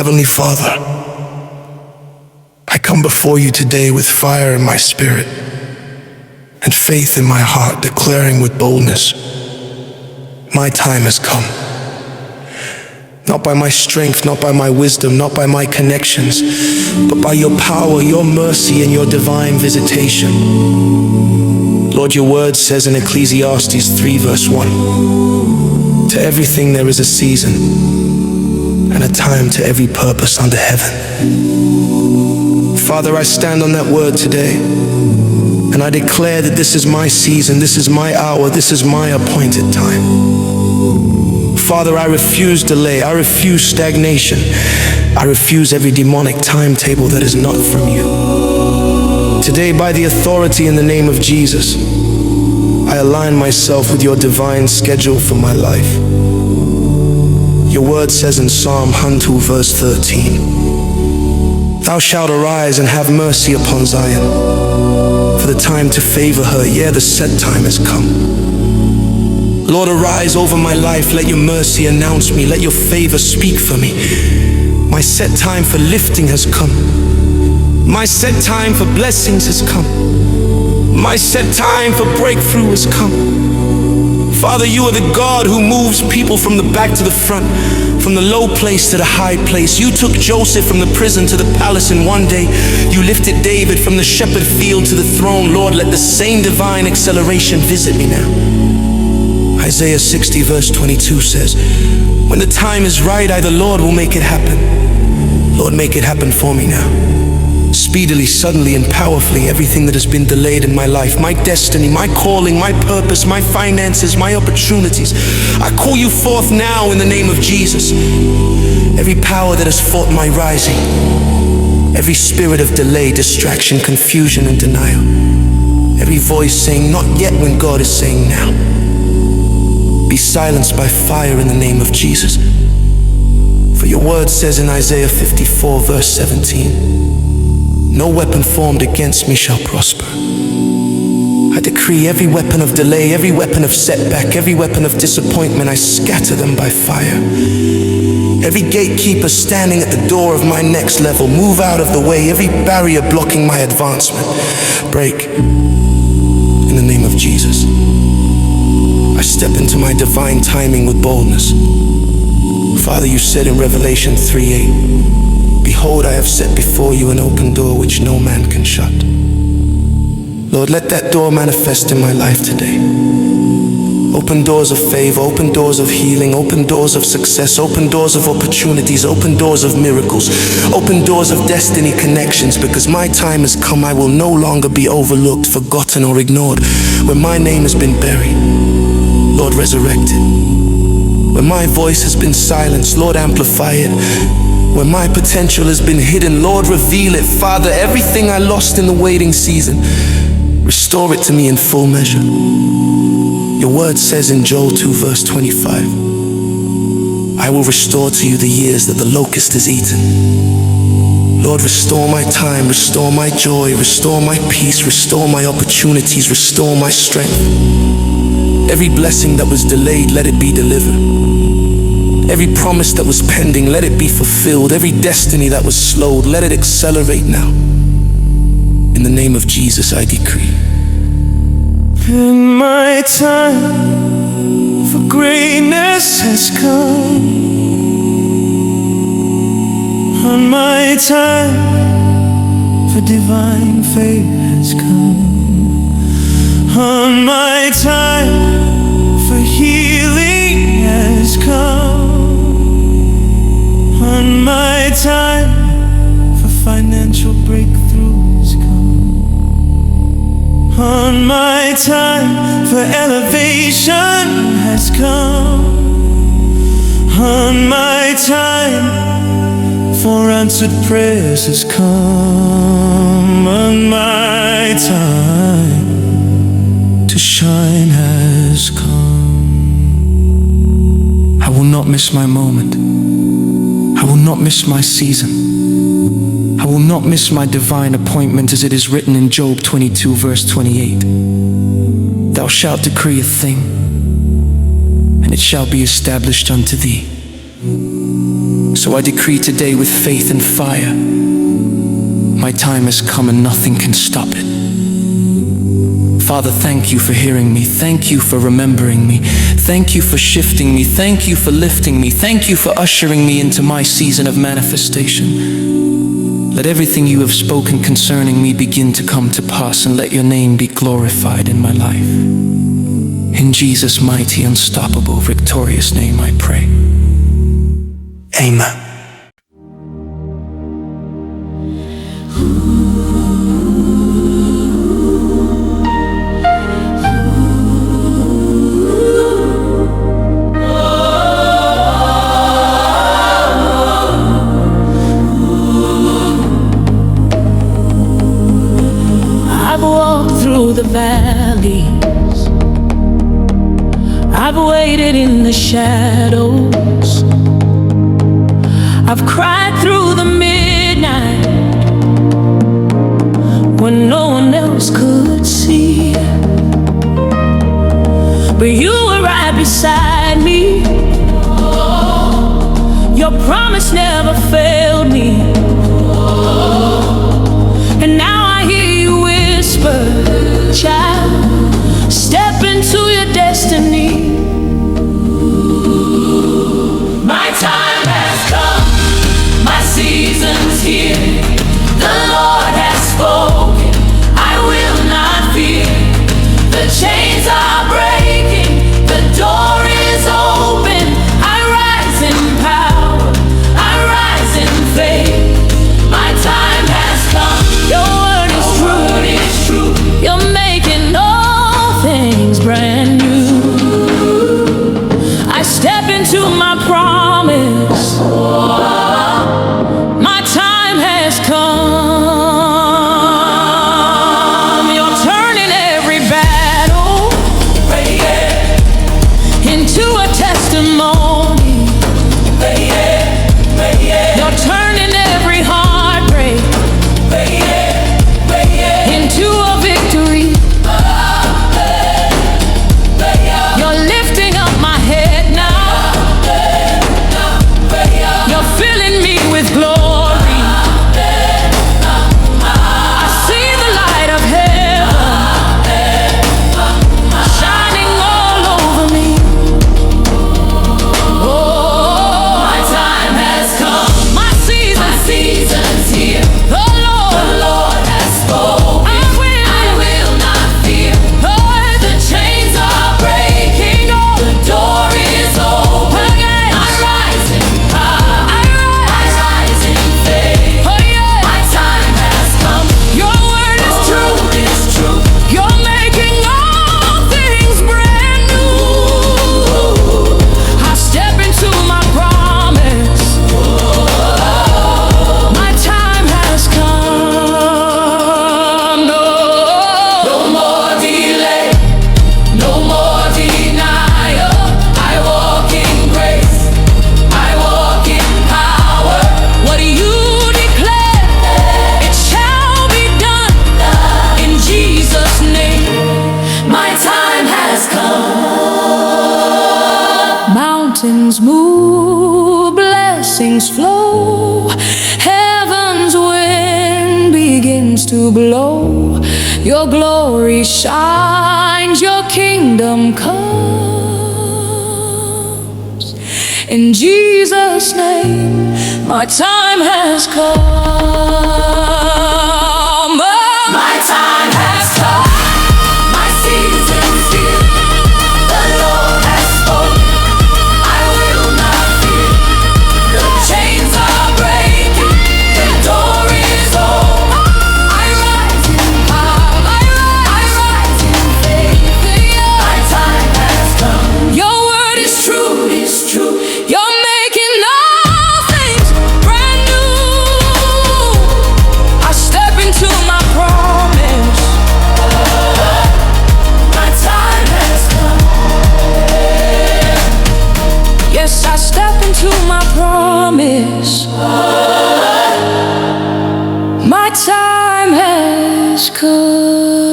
Heavenly Father, I come before you today with fire in my spirit and faith in my heart, declaring with boldness, my time has come. Not by my strength, not by my wisdom, not by my connections, but by your power, your mercy, and your divine visitation. Lord, your word says in Ecclesiastes 3 verse 1, to everything there is a season and a time to every purpose under heaven. Father, I stand on that word today, and I declare that this is my season, this is my hour, this is my appointed time. Father, I refuse delay, I refuse stagnation, I refuse every demonic timetable that is not from you. Today, by the authority in the name of Jesus, I align myself with your divine schedule for my life. Your word says in Psalm 102 verse 13, Thou shalt arise and have mercy upon Zion, for the time to favor her, the set time has come. Lord, arise over my life, let your mercy announce me, let your favor speak for me. My set time for lifting has come. My set time for blessings has come. My set time for breakthrough has come. Father, you are the God who moves people from the back to the front, from the low place to the high place. You took Joseph from the prison to the palace in one day. You lifted David from the shepherd field to the throne. Lord, let the same divine acceleration visit me now. Isaiah 60 verse 22 says, when the time is right, I, the Lord, will make it happen. Lord, make it happen for me now. Speedily, suddenly, and powerfully, everything that has been delayed in my life, my destiny, my calling, my purpose, my finances, my opportunities, I call you forth now in the name of Jesus. Every power that has fought my rising, every spirit of delay, distraction, confusion, and denial, every voice saying not yet when God is saying now, be silenced by fire in the name of Jesus. For your word says in Isaiah 54 verse 17, no weapon formed against me shall prosper. I decree every weapon of delay, every weapon of setback, every weapon of disappointment, I scatter them by fire. Every gatekeeper standing at the door of my next level, move out of the way. Every barrier blocking my advancement, break in the name of Jesus. I step into my divine timing with boldness. Father, you said in Revelation 3:8, behold, I have set before you an open door which no man can shut. Lord, let that door manifest in my life today. Open doors of favor, open doors of healing, open doors of success, open doors of opportunities, open doors of miracles, open doors of destiny connections, because my time has come. I will no longer be overlooked, forgotten, or ignored. Where my name has been buried, Lord, resurrect it. Where my voice has been silenced, Lord, amplify it. Where my potential has been hidden, Lord, reveal it. Father, everything I lost in the waiting season, restore it to me in full measure. Your word says in Joel 2 verse 25, I will restore to you the years that the locust has eaten. Lord, restore my time, restore my joy, restore my peace, restore my opportunities, restore my strength. Every blessing that was delayed, let it be delivered. Every promise that was pending, let it be fulfilled. Every destiny that was slowed, let it accelerate now. In the name of Jesus, I decree. And my time for greatness has come. And my time for divine favor has come. And my time for healing has come. And my time for financial breakthrough has come. And my time for elevation has come. And my time for answered prayers has come. And my time to shine has come. I will not miss my moment. I will not miss my season. I will not miss my divine appointment, as it is written in Job 22 verse 28. Thou shalt decree a thing, and it shall be established unto thee. So I decree today with faith and fire, my time has come and nothing can stop it. Father, thank you for hearing me. Thank you for remembering me. Thank you for shifting me. Thank you for lifting me. Thank you for ushering me into my season of manifestation. Let everything you have spoken concerning me begin to come to pass, and let your name be glorified in my life. In Jesus' mighty, unstoppable, victorious name I pray. Amen. I've walked through the valleys, I've waited in the shadows, I've cried through the midnight when no one else could see. But you were right beside me. Your promise never failed me. And now I hear you whisper, child, step into your destiny. My time has come, my season's here. The Lord has spoken, I will not fear. The chains are breaking, the door is open. I rise in power, I rise in faith. My time has come, your word is true. You're making all things brand new. I step into my promise. My time has come. You're turning every battle into a testimony. You're turning every heartbreak into a victory. You're lifting up my head now. You're filling me with glory. I see the light of heaven shining all over me. Oh, my time has come, my season's here. The Lord has spoken, I will not fear. Oh, the chains are breaking, the door is open. I rise in power, I rise in faith. Oh, yeah. My time has come, your word is true. You're making all things brand new. I step into my promise. My time has come. No more delay, no more denial. I walk in grace, I walk in power. What you declare, it shall be done. In Jesus' name, my time has come. Mountains move, blessings flow. Heaven's wind begins to blow. Your glory shines, your kingdom comes. In Jesus' name, my time has come. My time has come, my season's here. The Lord has spoken, I will not fear. The chains are breaking, the door is open. I rise in power, I rise in faith. My time has come, your word is true. You're making all things brand new. I step into my promise. My time has come. Yes, I step into my promise. My time has come.